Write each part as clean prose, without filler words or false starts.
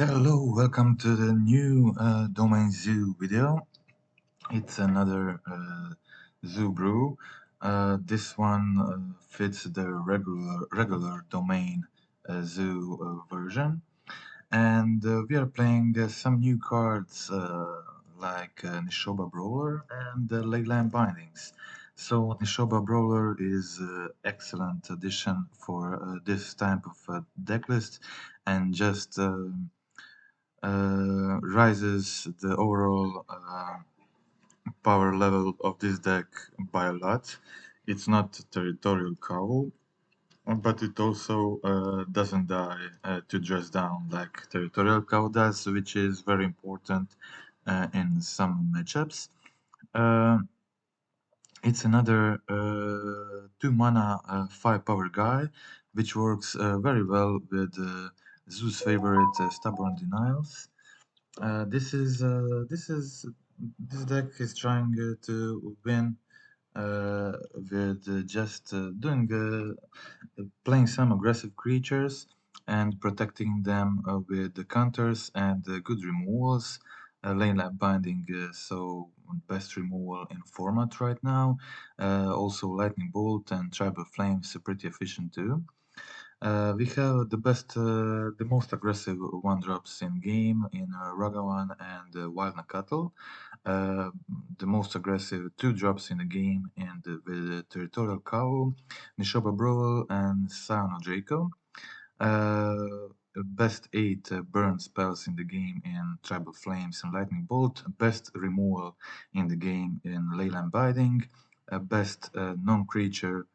Hello, welcome to the new Domain Zoo video. It's another Zoo Brew. This one fits the regular Domain Zoo version, and we are playing some new cards like Nishoba Brawler and Leyland Bindings. So Nishoba Brawler is excellent addition for this type of deck list, and just rises the overall power level of this deck by a lot. It's not territorial cowl, but it also doesn't die to dress down like territorial cowl does, which is very important in some matchups. Uh, it's another 2 mana 5 power guy, which works very well with Zeus' favorite Stubborn Denials. This deck is trying to win with just doing playing some aggressive creatures and protecting them with the counters and good removals. Lane Lab Binding, so best removal in format right now. Also Lightning Bolt and Tribal Flames are pretty efficient too. We have the most aggressive one drops in game in Ragavan and Wild Nakato. The most aggressive two drops in the game and with Territorial Cow, Nishoba Brawler and Sano Draco. Best 8 burn spells in the game in Tribal Flames and Lightning Bolt. Best removal in the game in Leyland Binding. Best non-creature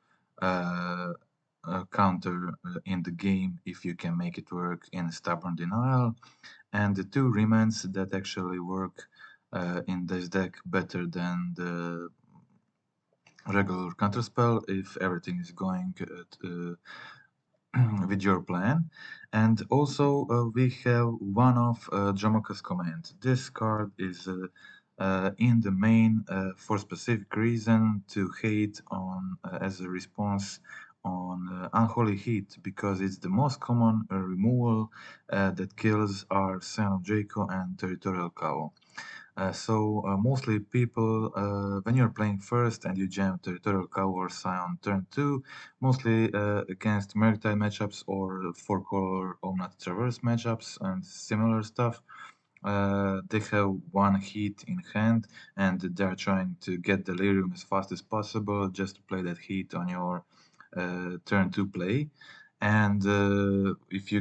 counter in the game if you can make it work in Stubborn Denial, and the two remnants that actually work in this deck better than the regular counterspell if everything is going with your plan. And also we have one of Jamoka's command. This card is in the main for specific reason to hate on as a response on Unholy Heat, because it's the most common removal that kills our Son of Draco and Territorial Cow. Mostly people, when you're playing first and you jam Territorial Cow or Scion turn 2, mostly against Murktide matchups or 4-color Omnath Traverse matchups and similar stuff, they have one heat in hand and they're trying to get Delirium as fast as possible just to play that heat on your turn 2 play. And if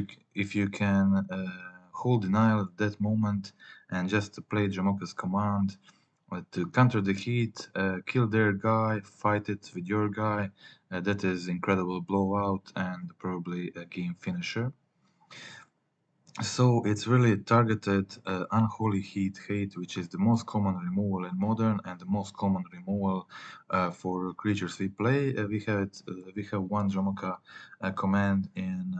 you can hold Denial at that moment and just play Jamoka's command to counter the heat, kill their guy, fight it with your guy, that is incredible blowout and probably a game finisher. So it's really targeted Unholy Heat hate, which is the most common removal in Modern and the most common removal for creatures we play. We have one Jamoka command in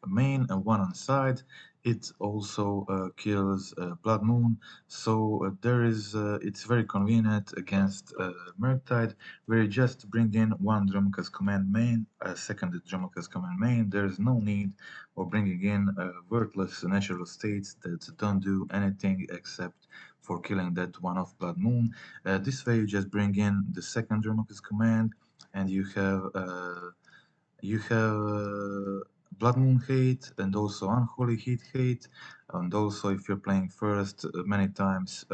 main and one on side. It also kills Blood Moon, so it's very convenient against Murktide, where you just bring in one Jamoka's command main, a second Jamoka's command main. There is no need of bringing in worthless natural states that don't do anything except for killing that one of Blood Moon. This way, you just bring in the second Jamoka's command, and you have Blood Moon hate and also Unholy Heat hate, and also if you're playing first, many times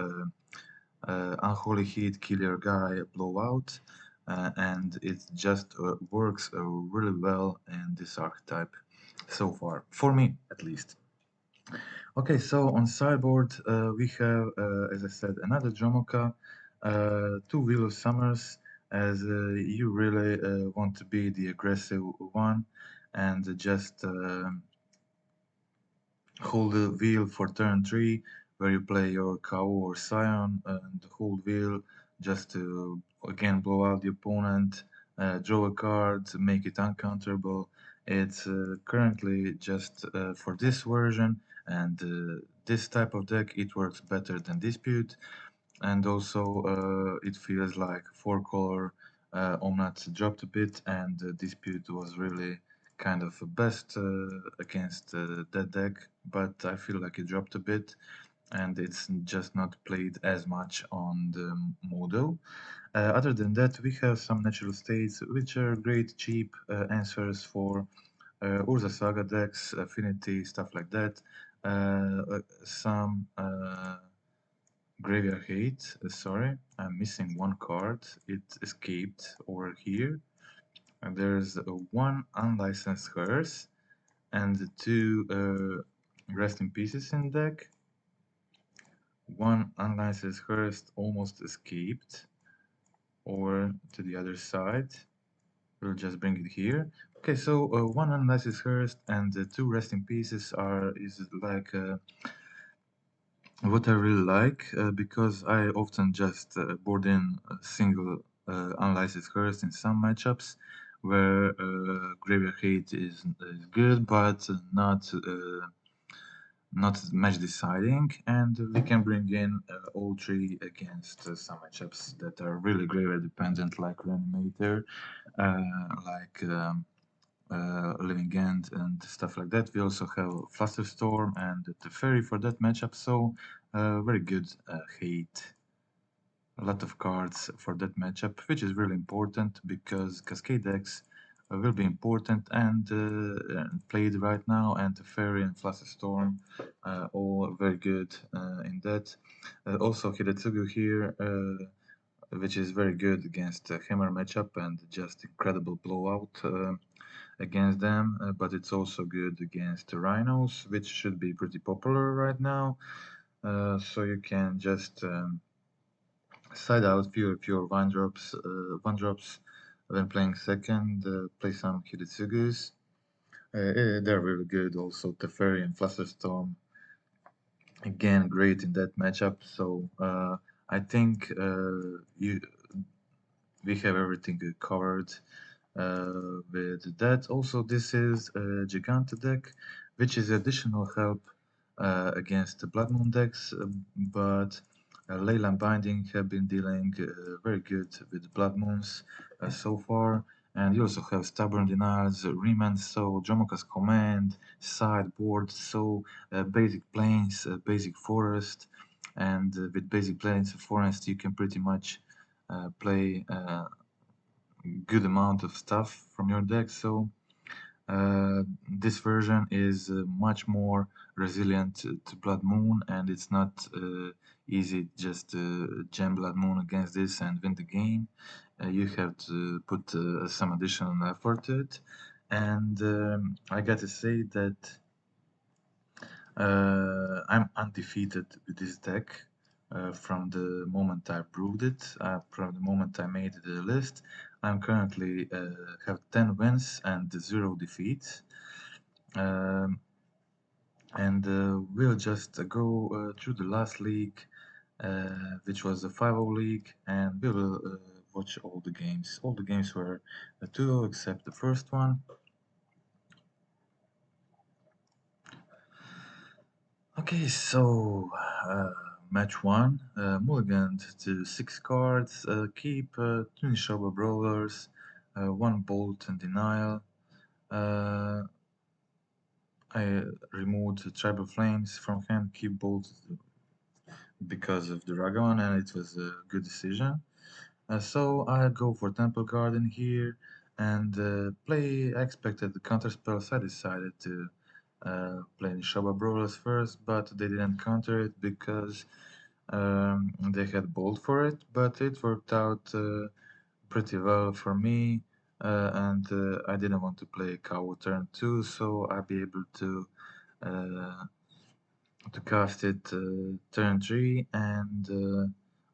Unholy Heat kill your guy blowout, and it just works really well in this archetype so far, for me at least. Okay, so on sideboard we have, as I said, another Jamoka, two Wheel of Summers, as you really want to be the aggressive one and just hold the wheel for turn 3, where you play your Cow or Scion and hold wheel just to again blow out the opponent, draw a card, make it uncounterable. It's currently just for this version and this type of deck, it works better than Dispute, and also it feels like 4-color Omnath dropped a bit and Dispute was really kind of best against that deck, but I feel like it dropped a bit and it's just not played as much on the model. Other than that, we have some natural states which are great cheap answers for Urza Saga decks, Affinity, stuff like that. Some Graveyard Hate, sorry, I'm missing one card. It escaped over here. And there's one Unlicensed Hearse and two Rest in Pieces in deck. One Unlicensed Hearse almost escaped over to the other side. We'll just bring it here. Okay, so one Unlicensed Hearse and two Rest in Pieces is like what I really like because I often just board in a single Unlicensed Hearse in some matchups where Graveyard Hate is good but not match deciding, and we can bring in all three against some matchups that are really graveyard dependent, like Reanimator, like Living End and stuff like that. We also have Flusterstorm and the Fairy for that matchup, so very good hate. A lot of cards for that matchup, which is really important because Cascade decks will be important and played right now, and the Fairy and Flusterstorm all very good in that. Also Hiretsugu here, which is very good against Hammer matchup and just incredible blowout against them, but it's also good against Rhinos, which should be pretty popular right now. So you can just side out pure one drops when playing second, play some Hiritsugus. They're really good. Also Teferi and Flusterstorm, again great in that matchup. So I think we have everything covered with that. Also, this is a Giganta deck, which is additional help against the Blood Moon decks, but Leyland Binding have been dealing very good with Blood Moons so far. And you also have Stubborn Denials, Remand Soul, Jomoka's Command, Sideboard, so basic plains, basic forest, and with basic plains and forest you can pretty much play good amount of stuff from your deck. So this version is much more resilient to Blood Moon, and it's not easy just to jam Blood Moon against this and win the game. You have to put some additional effort to it, and I gotta say that I'm undefeated with this deck from the moment I brewed it, from the moment I made the list. I'm currently have 10 wins and 0 defeats. And we'll just go through the last league, which was the 5-0 league, and we will watch all the games. All the games were 2-0 except the first one. Okay, so match 1, mulliganed to 6 cards, keep 2 Nishoba Brawlers, 1 Bolt and Denial. I removed Tribal Flames from hand, keep Bolt because of the Dragon, and it was a good decision. So I go for Temple Garden here, and play. I expected the counter spells. I decided to play Nishoba Brawlers first, but they didn't counter it because they had Bolt for it, but it worked out pretty well for me, and I didn't want to play Cow turn 2, so I'll be able uh, to cast it turn 3 and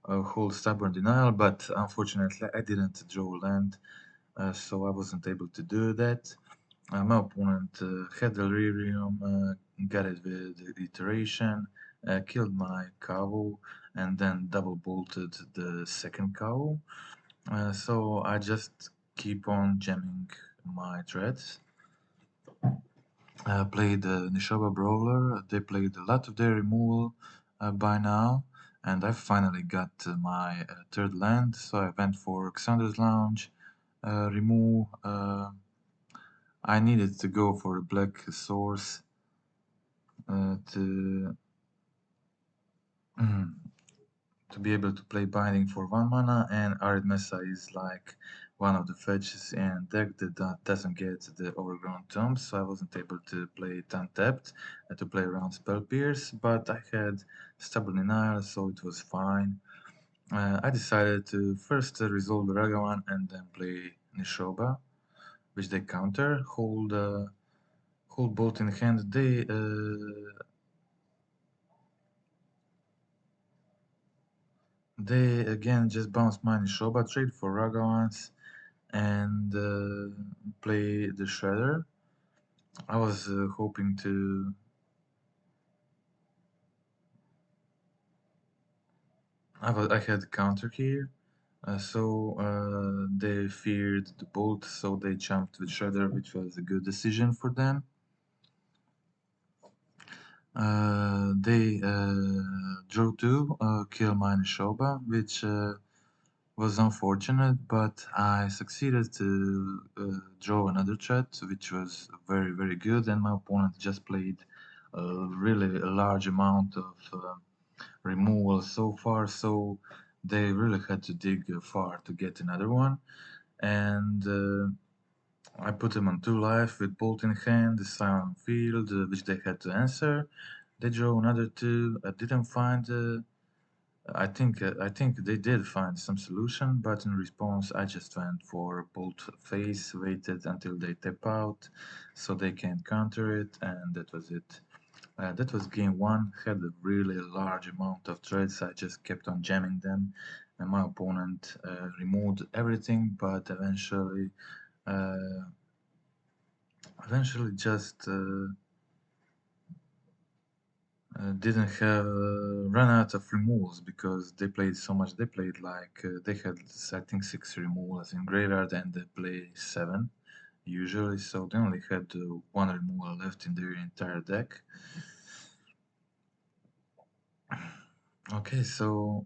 hold Stubborn Denial, but unfortunately I didn't draw land, so I wasn't able to do that. My opponent had Delirium, got it with Iteration, killed my cow, and then double bolted the second cow. So I just keep on jamming my threads. Played Nishoba Brawler. They played a lot of their removal by now, and I finally got my third land, so I went for Xander's Lounge, remove I needed to go for a black source to to be able to play Binding for 1 mana, and Arithmesa is like one of the fetches in deck that doesn't get the Overgrown Tombs, so I wasn't able to play it untapped to play around Spell Pierce, but I had Stubborn Denial, so it was fine. I decided to first resolve the Ragavan and then play Nishoba, which they counter, hold Bolt in hand. They again just bounce my Nishoba, trade for Ragavans, and play the Shredder. I was hoping to. I had counter here, so they feared the bolt, so they jumped with Shredder, which was a good decision for them. They drew two, kill my Nishoba, which was unfortunate, but I succeeded to draw another threat, which was very, very good, and my opponent just played a really a large amount of removal so far, so they really had to dig far to get another one, and I put them on 2 life with Bolt in hand, the Scion field, which they had to answer. They draw another 2, I didn't find I think they did find some solution, but in response I just went for Bolt Face, waited until they tap out, so they can't counter it, and that was it. That was game 1, had a really large amount of threads, I just kept on jamming them, and my opponent removed everything, but eventually just didn't have run out of removals because they played so much. They played like they had I think 6 removals in graveyard and they play 7 usually, so they only had 1 removal left in their entire deck. Okay, so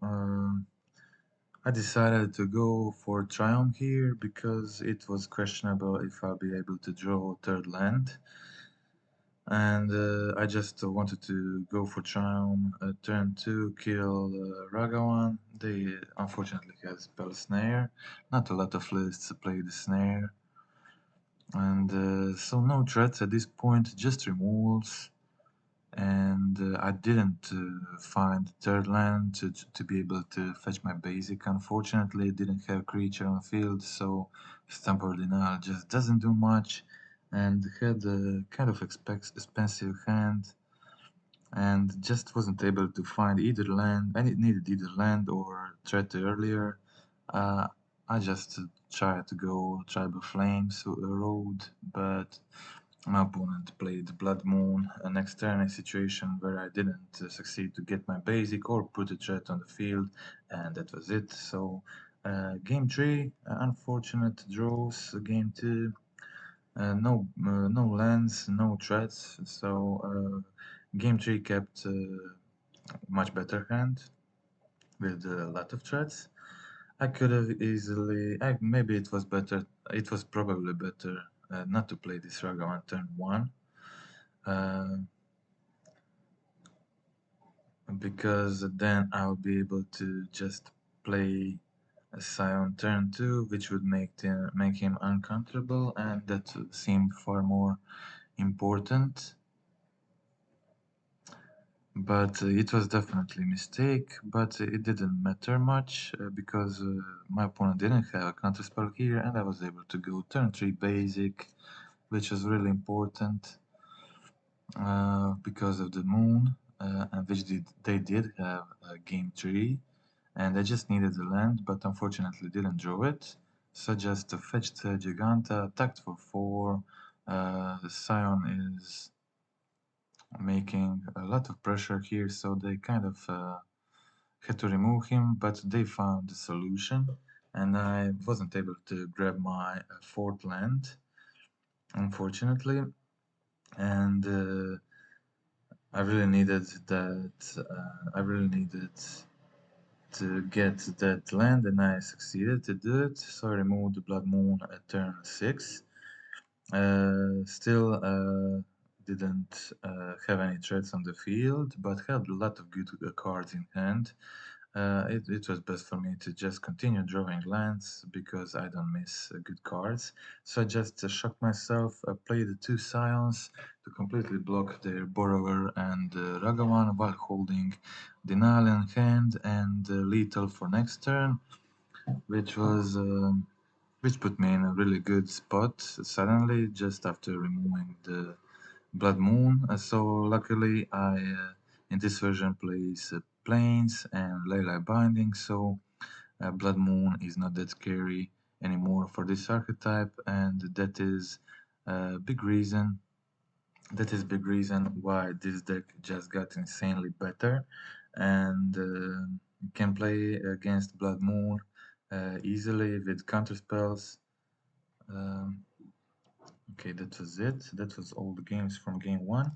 I decided to go for Triumph here because it was questionable if I'll be able to draw a 3rd land. And I just wanted to go for Triumph, turn 2, kill Ragavan. They unfortunately had Spell Snare. Not a lot of lists play the Snare. And so no threats at this point, just removals. And I didn't find third land to be able to fetch my basic. Unfortunately, I didn't have creature on field, so Stamper Denial just doesn't do much, and had a kind of expensive hand, and just wasn't able to find either land. I needed either land or threat earlier. I just tried to go Tribal Flames road, but my opponent played Blood Moon, an external situation where I didn't succeed to get my basic or put a threat on the field, and that was it. So, game 3, unfortunate draws. Game 2, no lands, no threats. So, game 3 kept much better hand with a lot of threats. I could have easily, maybe it was better, it was probably better not to play this Ragavan turn 1. Because then I would be able to just play a Scion turn 2, which would make him uncomfortable, and that seemed far more important. But it was definitely a mistake, but it didn't matter much because my opponent didn't have a counterspell here, and I was able to go turn 3 basic, which was really important because of the moon, and which they did have game 3, and I just needed the land, but unfortunately didn't draw it. So just fetched Giganta, attacked for 4. The Scion is making a lot of pressure here, so they kind of had to remove him, but they found the solution, and I wasn't able to grab my 4th land, unfortunately, and I really needed that. I really needed to get that land, and I succeeded to do it. So I removed the Blood Moon at turn 6, Still didn't have any threats on the field, but had a lot of good cards in hand. It was best for me to just continue drawing lands because I don't miss good cards. So I just shocked myself, played the two Scions to completely block their Borrower and Ragavan while holding Denial in hand and Lethal for next turn, which was which put me in a really good spot suddenly just after removing the Blood Moon. So luckily I in this version plays Plains and Leyline Binding, so Blood Moon is not that scary anymore for this archetype, and that is big reason big reason why this deck just got insanely better, and can play against Blood Moon easily with counter spells. Um, okay, that was it. That was all the games from game one.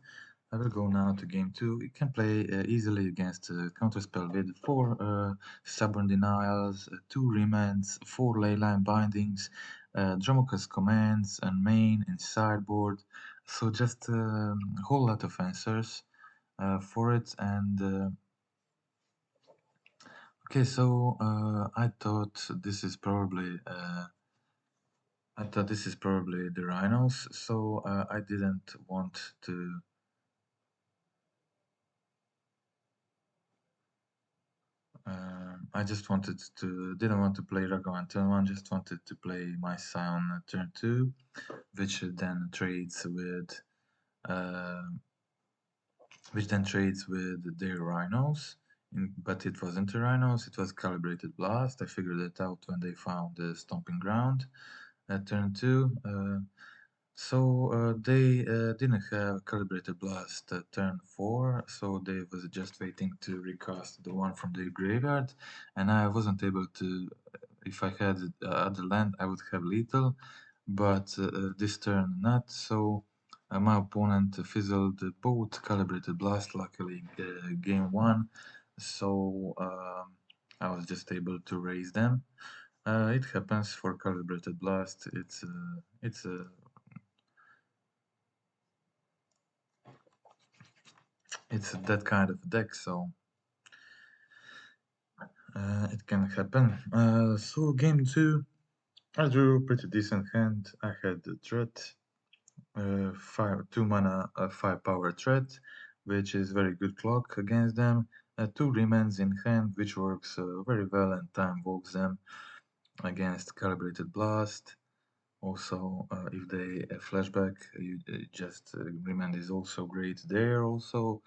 I will go now to game two. You can play easily against Counterspell with 4 Stubborn Denials, 2 Remands, 4 Leyline Bindings, Dromoka's Commands, and main and sideboard. So just a whole lot of answers for it. And okay, so I thought this is probably the Rhinos. So I didn't want to. I just didn't want to play Ragavan turn 1, just wanted to play my Scion turn 2, which then trades with, uh, their Rhinos. But it wasn't a Rhinos, it was Calibrated Blast. I figured it out when they found the Stomping Ground at turn 2. So they didn't have Calibrated Blast at turn 4, so they was just waiting to recast the one from their graveyard, and I wasn't able to. If I had other land, I would have lethal, but this turn not. So my opponent fizzled both Calibrated Blast, luckily in game 1, so I was just able to raise them. It happens for Calibrated Blast. It's that kind of deck, so it can happen. So game 2, I drew a pretty decent hand. I had the threat, 2 mana, 5 power threat, which is very good clock against them. 2 remains in hand, which works very well and time walks them against Calibrated Blast. Also, if they flashback, you just remand is also great there. Also,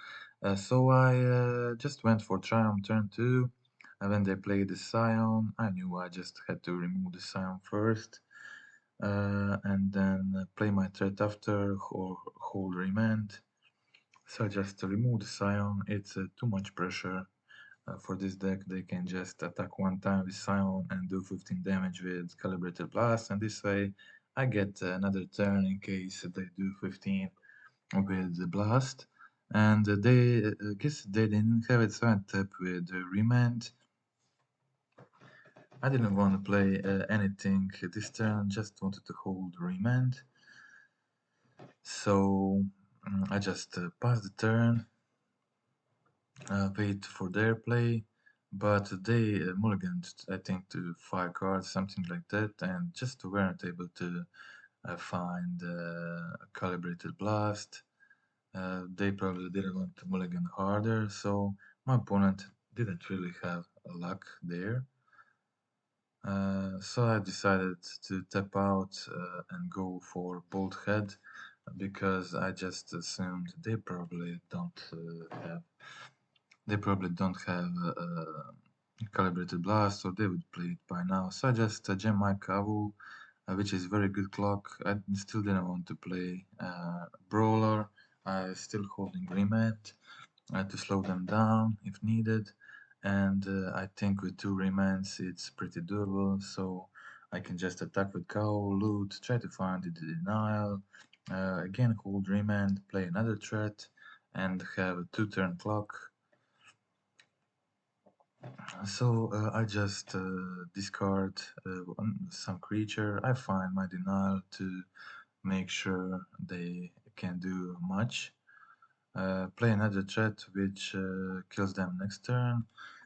so I just went for Triumph turn 2. And when they played the Scion, I knew I just had to remove the Scion first, and then play my threat after or hold remand. So I just remove the Scion. It's too much pressure for this deck. They can just attack one time with Scion and do 15 damage with Calibrated Blast, and this way I get another turn in case they do 15 with the Blast. And they guess they didn't have it, so I tap with Remand. I didn't want to play anything this turn, just wanted to hold Remand. So I just pass the turn, wait for their play, but they mulliganed, I think, to 5 cards, something like that, and just weren't able to find a Calibrated Blast. They probably didn't want to mulligan harder, so my opponent didn't really have luck there. So I decided to tap out and go for Bolt Head because I just assumed they probably don't have Calibrated Blast, or they would play it by now. So I just gem my Kavu, which is very good clock. I still didn't want to play Brawler. I still holding Remand to slow them down if needed. And I think with 2 Remands it's pretty doable, so I can just attack with Cow, loot, try to find the denial, again hold Remand, play another threat, and have a 2-turn clock. So I just discard some creature. I find my denial to make sure they can do much. Play another threat which kills them next turn.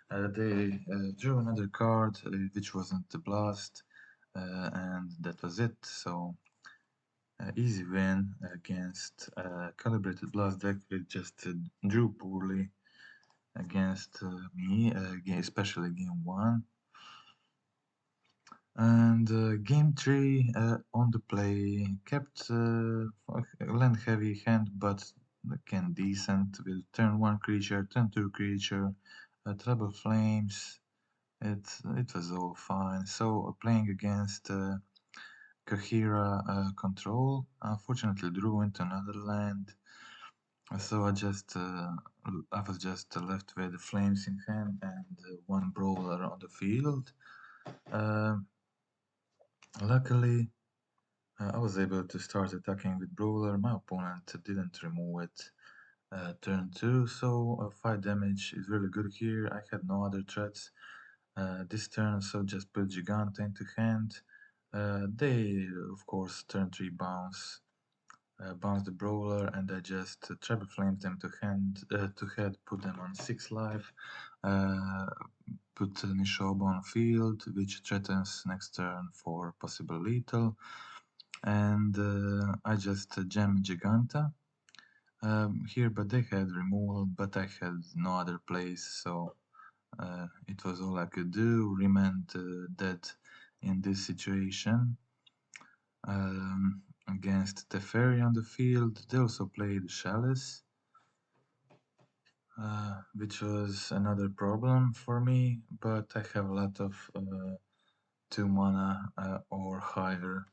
They drew another card which wasn't the blast, and that was it. So easy win against calibrated blast deck which just drew poorly against me, especially game 1. And game 3 on the play kept land heavy hand, but can decent with turn 1 creature, turn 2 creature, treble flames. It was all fine. So playing against Kahira control, unfortunately drew into another land. So I was just left with the flames in hand and one brawler on the field. Luckily, I was able to start attacking with Brawler. My opponent didn't remove it turn 2, so 5 damage is really good here. I had no other threats this turn, so just put Giganta into hand. They, of course, turn 3 bounce the Brawler, and I just treble flamed them to head, put them on 6 life. Put Nishoba on field, which threatens next turn for possible lethal. And I just jam Giganta here, but they had removal, but I had no other place, so it was all I could do. Remained dead in this situation. Against Teferi on the field, they also played Chalice, which was another problem for me, but I have a lot of 2 mana or higher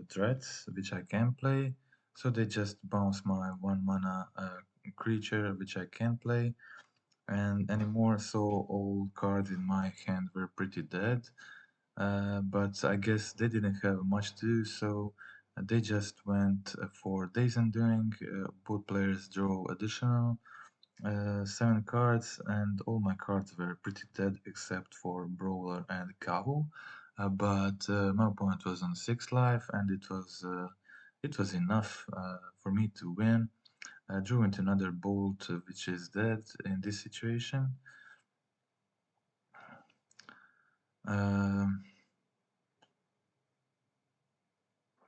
threats which I can play, so they just bounce my 1 mana creature which I can't play and anymore, so all cards in my hand were pretty dead. But I guess they didn't have much to do, so they just went for Days Undoing. Both players draw additional 7 cards, and all my cards were pretty dead except for Brawler and Kahu. But my opponent was on 6 life, and it was enough for me to win. I drew into another bolt, which is dead in this situation. Um,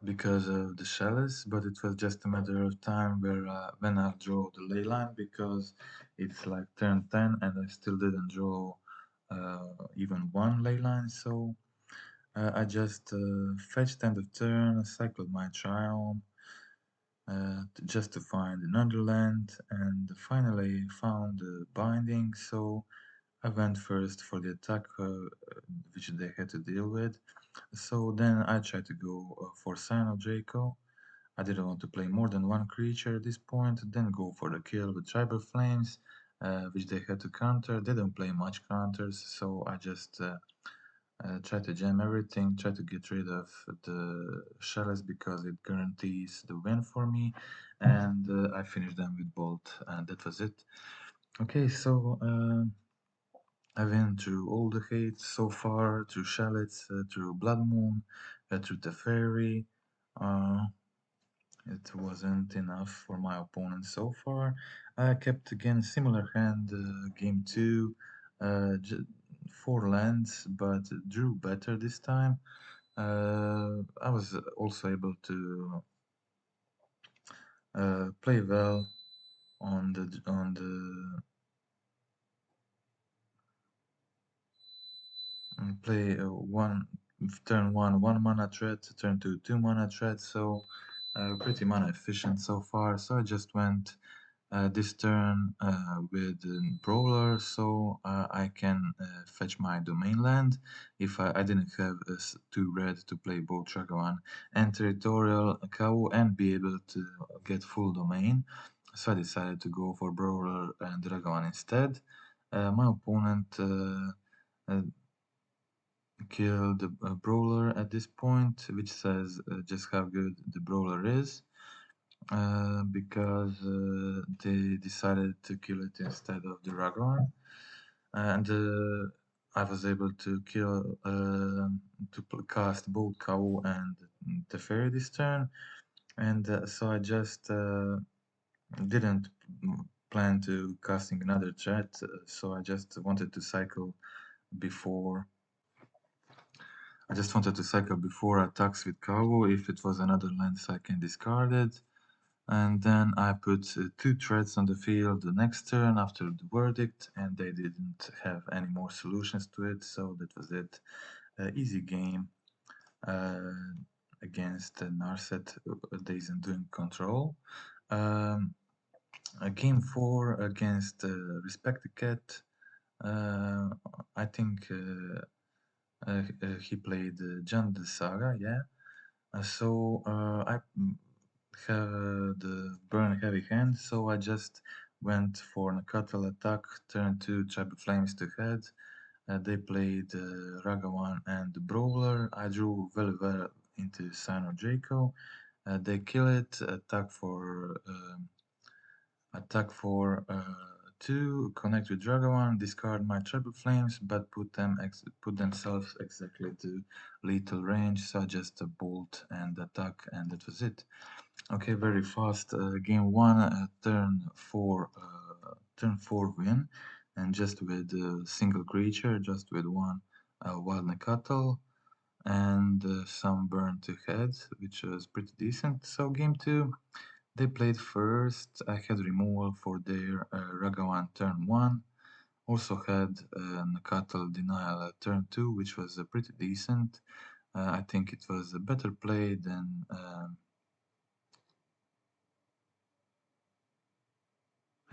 because of the chalice, but it was just a matter of time where when I draw the ley line, because it's like turn 10 and I still didn't draw even one ley line, so I just fetched end of turn, cycled my Triumph just to find another land, and finally found the binding, so I went first for the attack which they had to deal with. So then I tried to go for Sign of Draco. I didn't want to play more than one creature at this point, then go for the kill with Tribal Flames, which they had to counter. They don't play much counters, so I just tried to jam everything, try to get rid of the Chalice because it guarantees the win for me, and I finished them with Bolt, and that was it. Okay, so I went through all the hates so far, through Shallots, through Blood Moon, through Teferi. Uh, it wasn't enough for my opponent so far. I kept again similar hand game 2, 4 lands, but drew better this time. I was also able to play well on the play one turn 1 mana threat, turn 2 2 mana threat, so pretty mana efficient so far. So I just went this turn with Brawler, so I can fetch my domain land if I didn't have 2 red to play both Ragavan and Territorial Cow and be able to get full domain. So I decided to go for Brawler and Ragavan instead. My opponent killed the Brawler at this point, which says just how good the Brawler is. Because they decided to kill it instead of the Raglan, and I was able to cast both Kau and Teferi this turn. and so I just didn't plan to casting another threat, so I just wanted to cycle before. I just wanted to cycle before attacks with Kawo. If it was another lens, I can discard it. And then I put two threats on the field the next turn after the verdict, and they didn't have any more solutions to it, so that was it. Easy game uh, against Narset, Days and Doing Control. Um, Game 4 against Respect the Cat. Uh, I think he played Jan the Saga, yeah. I have the burn heavy hand, so I just went for a Cuttle attack, turn 2 Tribal Flames to head. They played Ragavan and Brawler. I drew very well into Sino Draco. They kill it, attack for 2, connect with Ragavan, discard my Tribal Flames, but put themselves exactly to lethal range, so just a bolt and attack, and that was it. Okay, very fast. Game 1, turn 4 win, and just with a single creature, just with one Wild Nekatl, and some burn to head, which was pretty decent. So game 2, they played first. I had removal for their Ragavan turn 1. Also had Nekatl denial turn 2, which was pretty decent. I think it was a better play than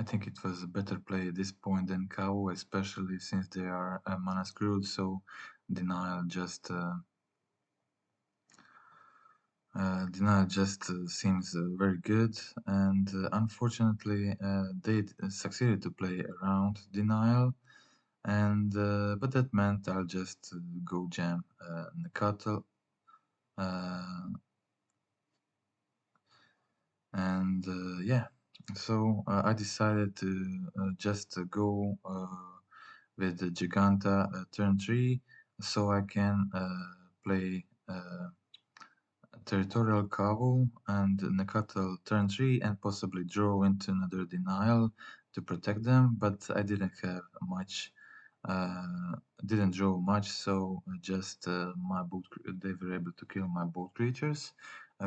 I think it was a better play at this point than KO, especially since they are mana screwed. So denial just seems very good, and unfortunately they succeeded to play around denial, and but that meant I'll just go jam Nakato, uh, and yeah, so I decided to just go with the Giganta turn 3, so I can play Territorial Cavo and Nakatal turn 3 and possibly draw into another denial to protect them, but I didn't have much, didn't draw much, so just they were able to kill my boat creatures.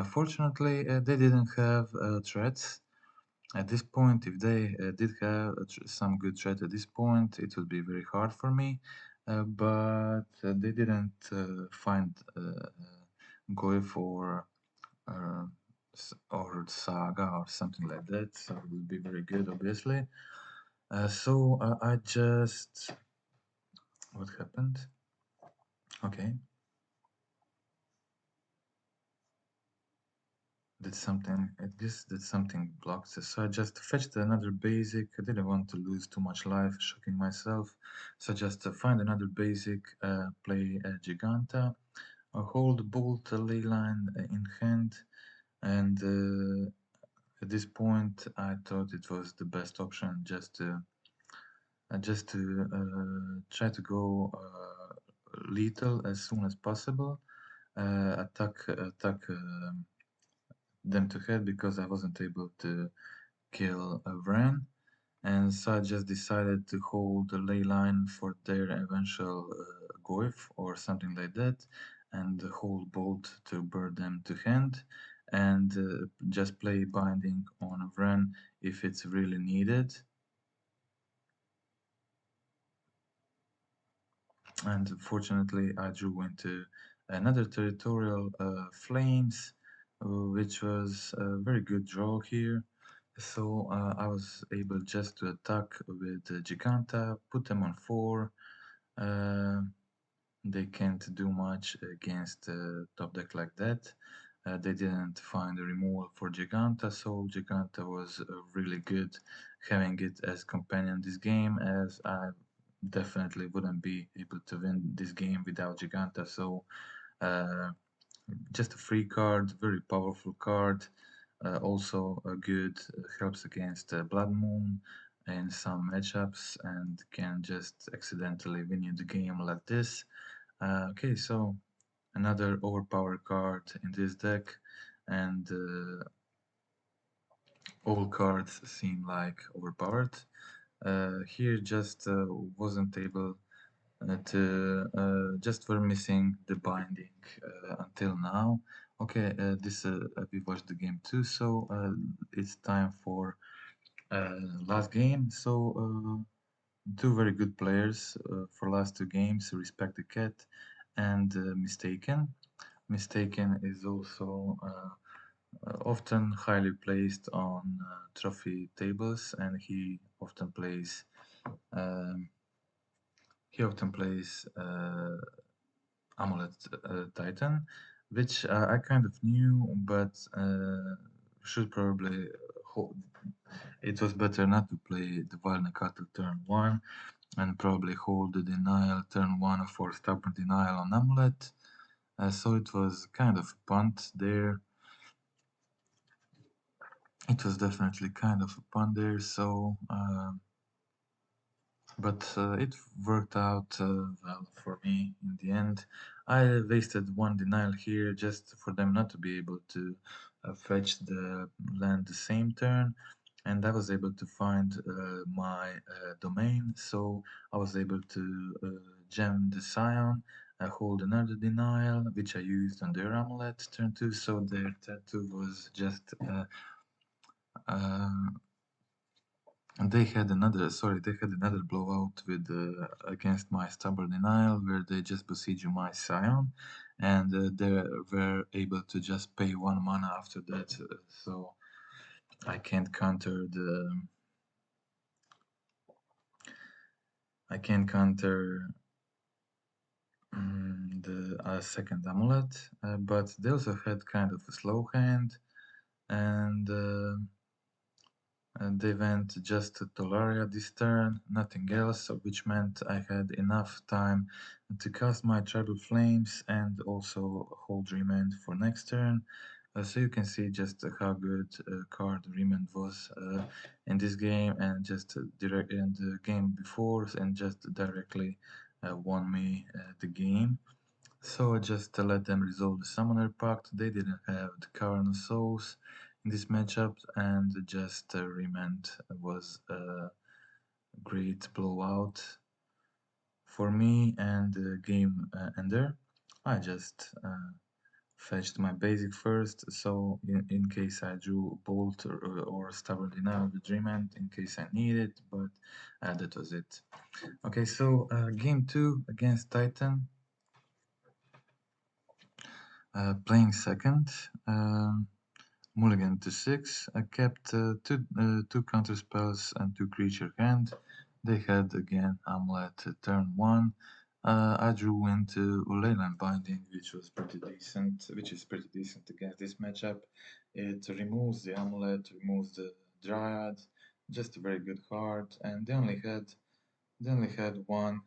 Fortunately, they didn't have threats. At this point, if they did have some good threat at this point, it would be very hard for me. But they didn't find Goif uh, or Saga or something like that, so it would be very good, obviously. I just. What happened? Okay. Did something, I guess did something blocked this. So I just fetched another basic. I didn't want to lose too much life, shocking myself. So just find another basic, play Giganta, hold Bolt Leyline in hand, and at this point I thought it was the best option just to try to go lethal as soon as possible, attack them to head because I wasn't able to kill Vran, and so I just decided to hold the ley line for their eventual Goif or something like that, and hold Bolt to burn them to hand, and just play Binding on Vran if it's really needed. And fortunately, I drew into another territorial Flames, which was a very good draw here. So I was able just to attack with Giganta, put them on 4. Uh, they can't do much against top deck like that. They didn't find a removal for Giganta, so Giganta was really good having it as companion this game, as I definitely wouldn't be able to win this game without Giganta. So uh, just a free card, very powerful card. Also a good helps against Blood Moon in some matchups and can just accidentally win you the game like this. Okay, so another overpowered card in this deck. and all cards seem like overpowered. Here just wasn't able to just were missing the binding until now. Okay, this we watched the game too, so it's time for last game. So two very good players for last two games, Respect the Cat and Mistaken. Mistaken is also often highly placed on trophy tables, and um, he often plays Amulet Titan, which I kind of knew, but should probably hold. It was better not to play the Wild Nakato turn 1 and probably hold the denial turn 1 for stubborn denial on Amulet. So it was kind of a punt there. It was definitely kind of a punt there, so but it worked out well for me in the end. I wasted one denial here just for them not to be able to fetch the land the same turn, and I was able to find my domain, so I was able to gem the Scion, hold another denial, which I used on their amulet turn 2, so their turn 2 was just uh, they had another blowout with against my stubborn denial where they just besiege my Scion, and they were able to just pay one mana after that, so I can't counter the second amulet, but they also had kind of a slow hand, and they went just to Tolaria this turn, nothing else, which meant I had enough time to cast my Tribal Flames and also hold Remand for next turn. So you can see just how good card Remand was in this game and just direct in the game before and just directly won me the game. So I just let them resolve the Summoner Pact. They didn't have the Cavern of Souls in this matchup, and just Remand was a great blowout for me and game ender. I just fetched my basic first, so in case I drew Bolt or Stubborn Denial with Remand, in case I need it, but that was it. Okay, so game 2 against Titan. Playing second, mulligan to 6. I kept two counter spells and two creature hand. They had again Amulet turn 1. I drew into Leyline Binding, which was pretty decent, which is pretty decent against this matchup. It removes the Amulet, removes the Dryad, just a very good card, and they only had one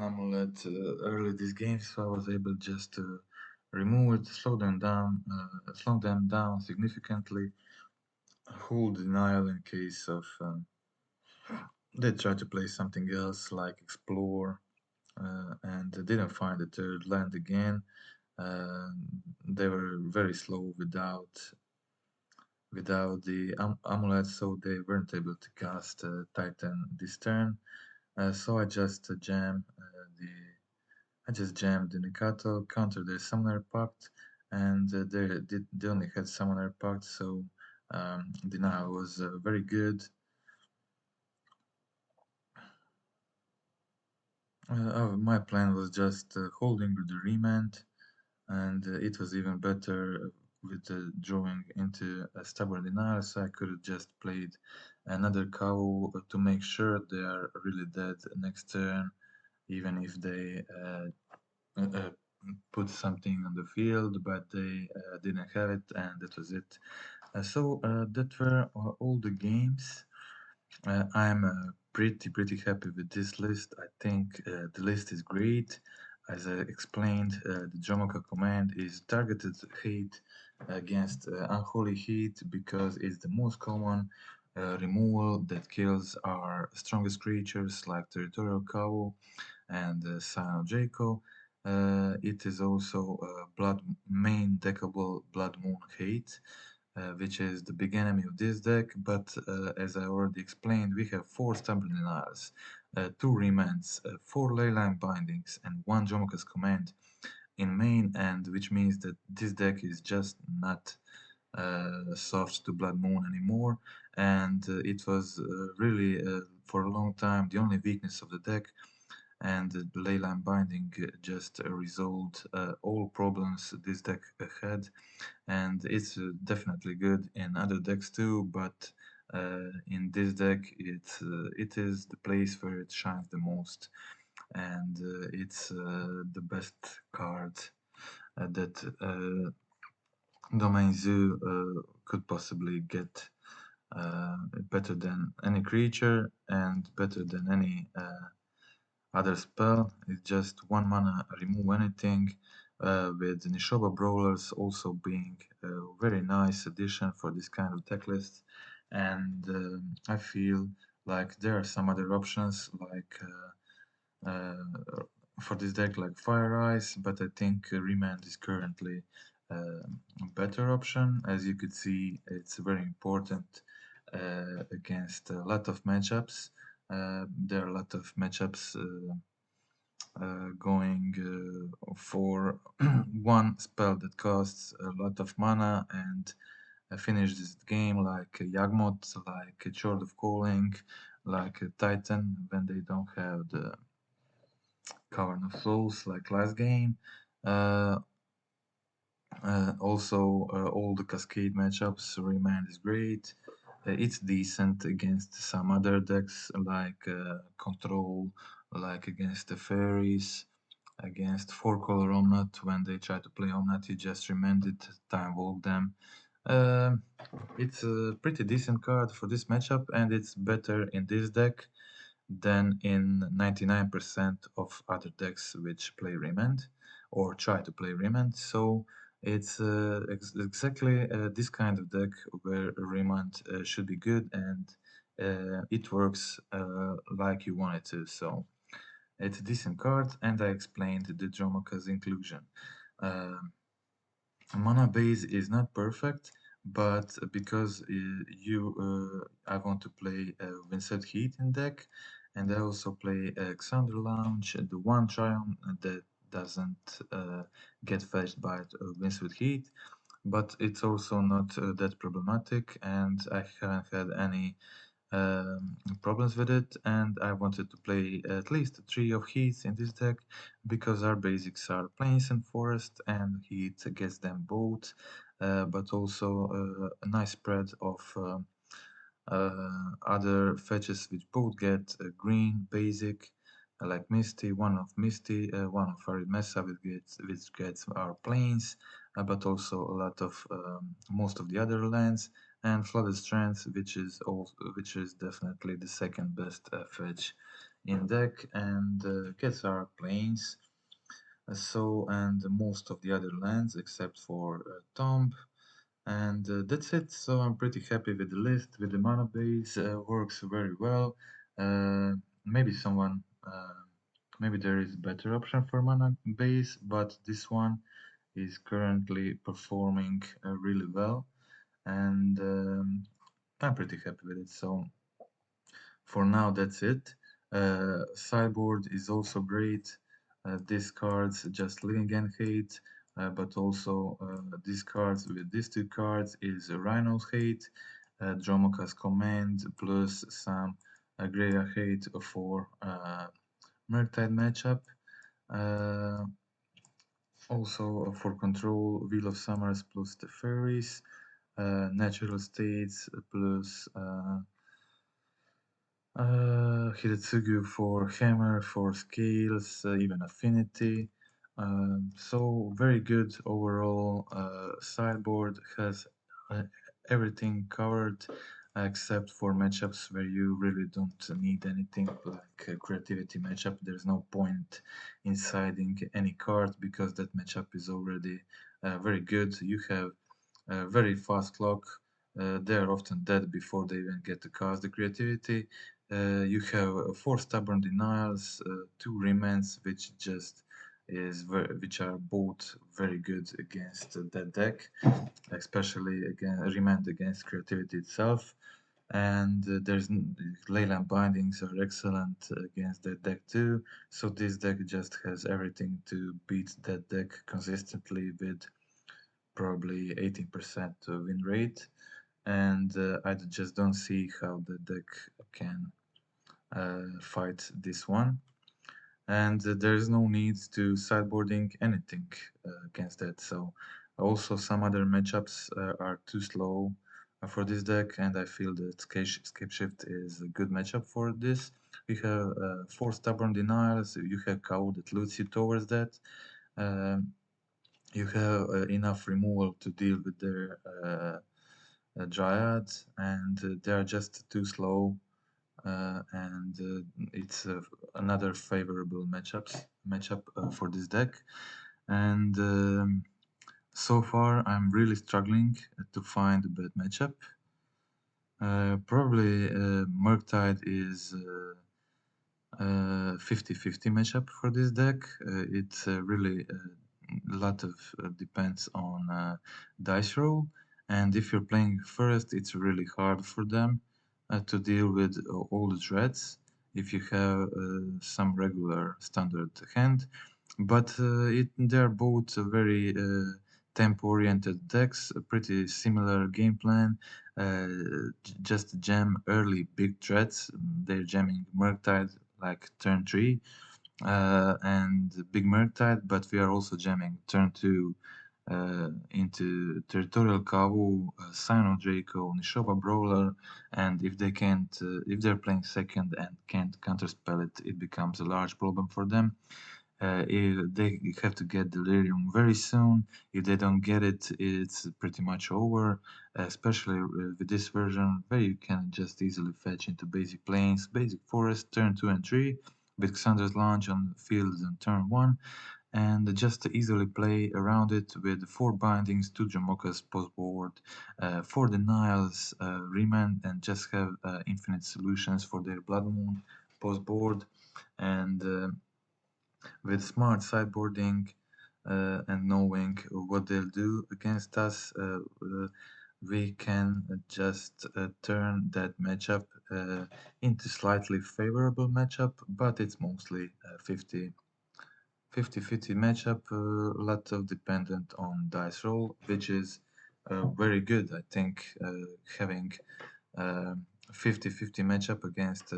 amulet early this game, so I was able just to remove it, slow them down significantly, hold denial in case of they try to play something else like explore, and didn't find the third land again. Uh, they were very slow without the amulet, so they weren't able to cast Titan this turn. So the I just jammed the Nikato, countered their Summoner Pact, and they only had Summoner Pact, so Denial was very good. My plan was just holding with the Remand, and it was even better with drawing into a Stubborn Denial, so I could have just played another cow to make sure they are really dead next turn, even if they uh, put something on the field, but they didn't have it, and that was it. So that were all the games. I'm pretty happy with this list. I think the list is great. As I explained, the Jomoka command is targeted hate against unholy heat because it's the most common removal that kills our strongest creatures like Territorial Cow and Sino Jaco. It is also blood main deckable Blood Moon Hate, which is the big enemy of this deck. But as I already explained, we have 4 Stubborn Denials, 2 Remands, 4 Leyline Bindings, and 1 Jomoka's Command in main, and which means that this deck is just not soft to Blood Moon anymore, and it was really for a long time the only weakness of the deck, and the Leyline Binding just resolved all problems this deck had, and it's definitely good in other decks too, but in this deck it is the place where it shines the most, and it's the best card that Domain Zoo could possibly get, better than any creature and better than any other spell. It's just 1 mana, remove anything, with Nishoba Brawlers also being a very nice addition for this kind of deck list. And I feel like there are some other options like for this deck like Fire Ice, but I think Remand is currently a better option. As you could see, it's very important against a lot of matchups. There are a lot of matchups going for one spell that costs a lot of mana and finish this game, like Yagmoth, like Chord of Calling, like Titan when they don't have the Cavern of Souls like last game. Also, all the Cascade matchups, Remand is great. It's decent against some other decks like Control, like against the Fairies, against 4-color Omnat. When they try to play Omnat, you just remand it, time walk them. It's a pretty decent card for this matchup, and it's better in this deck than in 99% of other decks which play Remand or try to play Remand. So it's exactly this kind of deck where Remand should be good, and it works like you want it to. So it's a decent card, and I explained the Dromoka's inclusion. Mana base is not perfect, but because I want to play Vincent Heat in deck, and I also play Xander Lounge, the one Triumph that doesn't get fetched by Vincent Heat, but it's also not that problematic, and I haven't had any problems with it, and I wanted to play at least 3 of Heats in this deck because our basics are Plains and Forest, and Heat gets them both, but also a nice spread of other fetches which both get green basic, like Misty, one of Misty, one of Farid Mesa which gets our Plains, but also a lot of most of the other lands, and Flooded Strands, which is definitely the second best fetch in deck, and gets our Plains. And most of the other lands except for Tomb, and that's it. So I'm pretty happy with the list. With the mana base, works very well. Maybe maybe there is a better option for mana base, but this one is currently performing really well, and I'm pretty happy with it. So for now, that's it. Sideboard is also great. Discards just Living and Hate, but also discards with these 2 cards is Rhino's Hate, Dromoka's Command, plus some Graveyard Hate for Murktide matchup. Also for control, Wheel of Summers plus the Fairies, Natural States plus Hiretsugu for Hammer, for Scales, even Affinity. So very good overall. Sideboard has uh, everything covered except for matchups where you really don't need anything like a creativity matchup. There's no point in siding any card because that matchup is already very good. You have a very fast clock. They're often dead before they even get to cast the creativity. You have 4 Stubborn Denials, 2 Remnants, which just which are both very good against that deck, especially remand against creativity itself. And Leyland bindings are excellent against that deck too. So this deck just has everything to beat that deck consistently with probably 18% win rate. And I just don't see how the deck can fight this one. And there is no need to sideboarding anything against that. So also some other matchups are too slow for this deck, and I feel that Scape Shift is a good matchup for this. We have 4 Stubborn Denials, you have KO that loots you towards that. Um, you have enough removal to deal with their Dryads, and they are just too slow, and it's another favorable matchup for this deck. And so far, I'm really struggling to find a bad matchup. Probably Murktide is 50-50 matchup for this deck. It's really a lot of depends on dice roll, and if you're playing first, it's really hard for them to deal with all the threats if you have some regular standard hand. But they're both very tempo-oriented decks, a pretty similar game plan. Just jam early big threats. They're jamming Murktide like turn 3 and Big Murktide, but we are also jamming turn 2 into Territorial Kavu, Sino Draco, Nishoba Brawler, and if they can't, if they're playing second and can't counterspell it, it becomes a large problem for them. If they have to get Delirium very soon. If they don't get it, it's pretty much over. Especially with this version, where you can just easily fetch into basic plains, basic forest, turn 2 and 3, with Xander's launch on fields on turn 1, and just easily play around it with 4 bindings, 2 Jamokas post board, 4 denials, remand, and just have infinite solutions for their Blood Moon post board. And with smart sideboarding and knowing what they'll do against us, we can just turn that matchup into slightly favorable matchup, but it's mostly 50 50 matchup, a lot of dependent on dice roll, which is very good. I think having 50-50 matchup against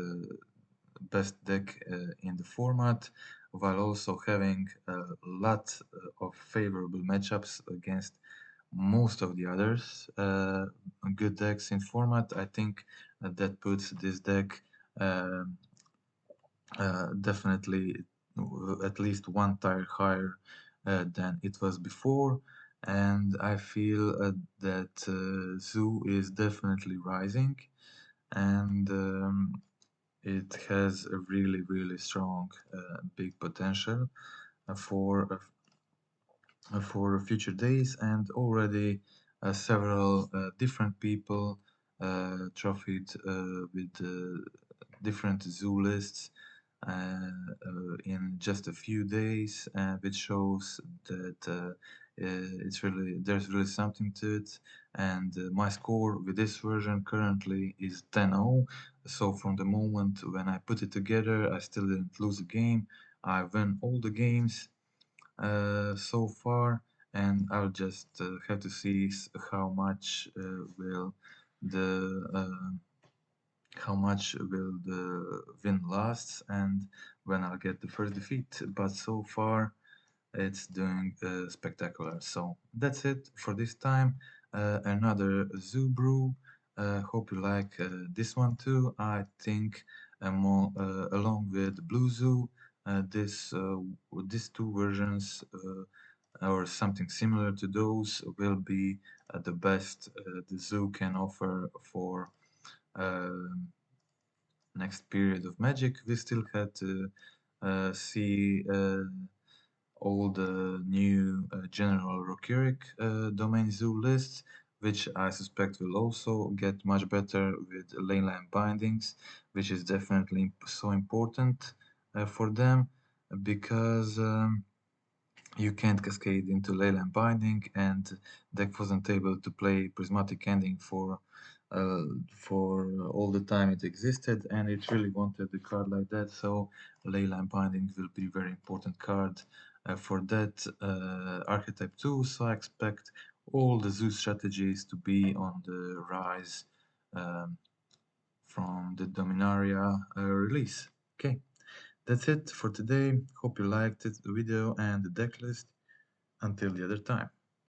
best deck in the format, while also having a lot of favorable matchups against most of the others good decks in format. I think that puts this deck definitely at least one tier higher than it was before, and I feel that Zoo is definitely rising, and it has a really strong big potential for future days, and already several different people trophied with different zoo lists in just a few days, which shows that there's really something to it. And my score with this version currently is 10-0. So from the moment when I put it together, I still didn't lose a game. I won all the games so far, and I'll just have to see how much will the win last and when I'll get the first defeat. But so far, it's doing spectacular. So that's it for this time. Another Zoo Brew. Hope you like this one too. I think along with Blue Zoo, these two versions or something similar to those will be the best the zoo can offer for next period of Magic. We still had to see all the new general Rokiric domain zoo lists, which I suspect will also get much better with leyline bindings, which is definitely so important for them because you can't cascade into Leyline Binding, and deck wasn't able to play Prismatic Ending uh, for all the time it existed, and it really wanted a card like that. So Leyline Binding will be a very important card for that archetype too. So I expect all the Zeus strategies to be on the rise um, from the Dominaria release. Okay, that's it for today. Hope you liked it, the video and the deck list. Until the other time.